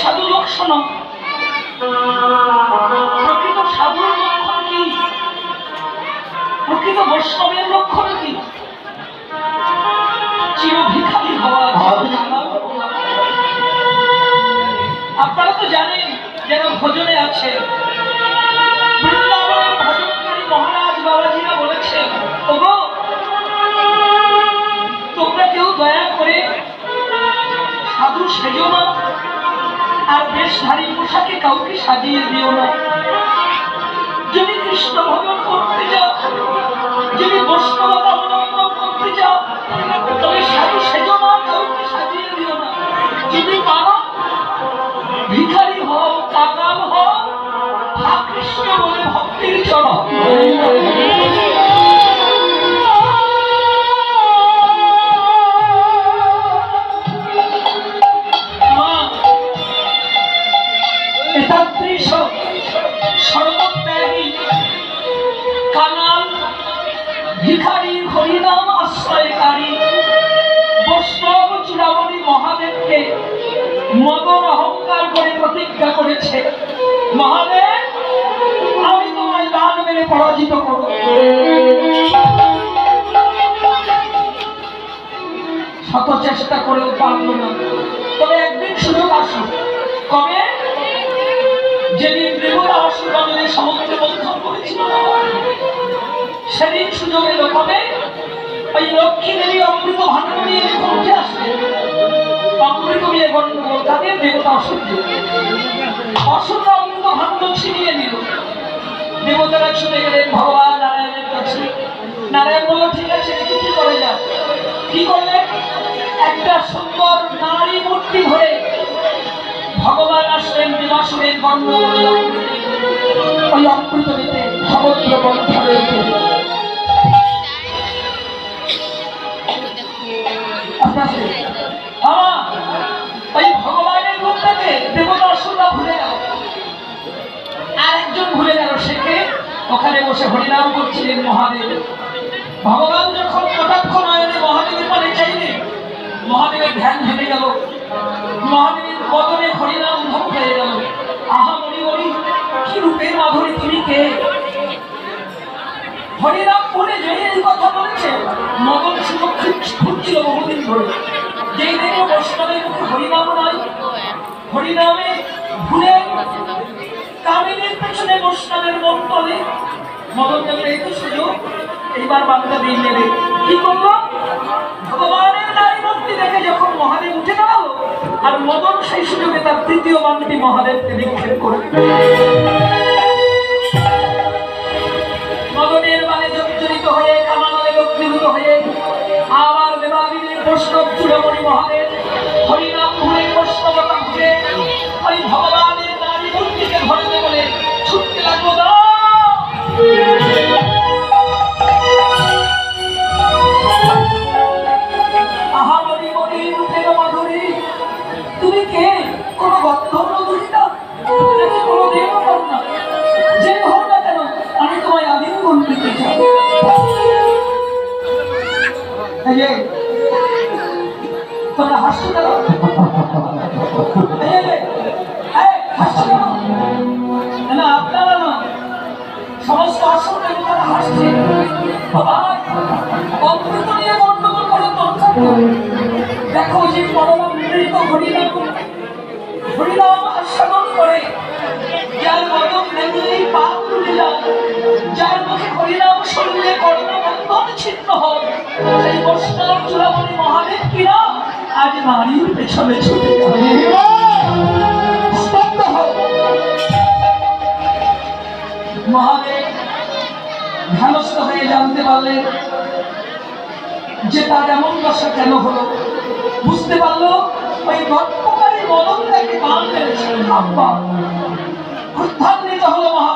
সাধু লক্ষণ। প্রকৃত সাধুর লক্ষণ কি? প্রকৃত বৈষ্ণবের লক্ষণ কি? চির ভিখারি হওয়া। আপনারা তো জানেন যারা ভজনে আছে, বৃন্দাবনের ভজনকারী মহারাজ বাবাজিরা বলেছে, ওগো তোমরা কেউ দয়া করে সাধু সেজো না, আর বেশ ভারী পোশাকে কাউকে সাজিয়ে দিও না। যদি কৃষ্ণ ভজন করতে যাও, যদি বৈষ্ণবতা অবলম্বন করতে যাও, তবে সাধু সেজো না, কাউকে সাজিয়ে দিও না। যদি পারো ভিখারি হও, কাঙাল হও, হা কৃষ্ণ বলে ভক্তির চরণ। সর্বত্যাগী কাঙাল ভিখারি হরিনাম আশ্রয়কারী বৈষ্ণব চূড়ামণি মহাদেবকে মদন অহংকার করে প্রতিজ্ঞা করেছে, মহাদেব আমি তোমায় দান মেরে পরাজিত করব। শত চেষ্টা করেও পারল না। তবে একদিন সুযোগ আসুক, কবে? যেদিন দেবতা অসুরবাদনে সমুদ্রে বন্ধন করেছিল, সেদিন সুযোগ এলো। কবে? ওই লক্ষ্মী দেবী অমৃত ভান্ডার নিয়ে যখন উঠে আসবে, অমৃত নিয়ে গণ্ডগোল, তাদের দেবতা অসুররা অমৃত ভান্ডার ছিনিয়ে নিল। দেবতারা ছুটে গেলেন ভগবান নারায়ণের কাছে। নারায়ণ বলল, ঠিক আছে, দেখি কি করে যাক। কি করলেন? একটা সুন্দর নারী মূর্তি ধরে ভগবান আসলেন দেবাসুরের গণ্ডগোল ওই অমৃত নিতে সমুদ্র বন্ধনের। ওই ভগবানের রূপটাকে দেবতা অসুররা ভুলে গেল। আর একজন ভুলে গেল, সেকে ওখানে বসে হরিনাম করছিলেন মহাদেব। ভগবান যখন কটাক্ষ নয়নে মহাদেবের পানে চাইলেন, মহাদেবের ধ্যান ভেঙে গেল। মহাদেবের বদনে হরিনাম ধম হয়ে গেল। আহা মরি মরি, কি রূপের মাধুরী, তিনি কে? হরিনাম বলে যে এই কথা বলেছে, মদন ঘুরছিল বহুদিন ধরে। যেই দেখলো বৈষ্ণবের মুখে হরিনাম নয়, হরিনামে ভুলে কামিনীর পেছনে বৈষ্ণবের মন তলে, মদন দেখলে এই তো সুযোগ, এইবার বাংলা দিয়ে নেবে। কি করলো? ভগবানের নারী মূর্তি দেখে যখন মহাদেব উঠে দাঁড়ালো, আর মদন সেই সুযোগে তার তৃতীয় বাণটি মহাদেবকে নিক্ষেপ করে। মদনের বাণে জর্জরিত হয়ে, কামানলে লক্ষ্মীভূত হয়ে, আবার দেবাদিনীর বৈষ্ণব চূড়ামণি মহাদেব হরিনাম ভুলে, বৈষ্ণবতা ভুলে ওই ভগবানের নারী মূর্তিকে ধরতে বলে ছুটতে লাগলো। তুমি কে? কোনো গন্ধর্ব দুহিতা, কোনো দেবকন্যা? যে হোক না কেন, আমি তোমায় আলিঙ্গন দিতে চাই। তোমরা হাসছো কেন? হাসছো কেন? না আপনারা না, সমস্ত আসল দেবতারা হাসছে। অমৃত নিয়ে গণ্ডগোল করে দরকার। দেখো যে পরমামৃত হরিনাম আস্বাদন করে, যার বদন দেখলেই পাপ তুলে যায়, যার মুখে হরিনাম শুনলে কর্ণবন্ধন ছিন্ন হয়, সেই বৈষ্ণব চূড়ামণি মহাদেব কিনা আজ নারীর পেছনে ছুটে যায়। মহাদেব ধ্যানস্থ হয়ে জানতে পারলেন যে তার এমন দশা কেন হলো। বুঝতে পারলো ওই গল্পকারী মদন তাকে বান মেরেছে। ক্রুদ্ধান্বিত হলো মহাদেব।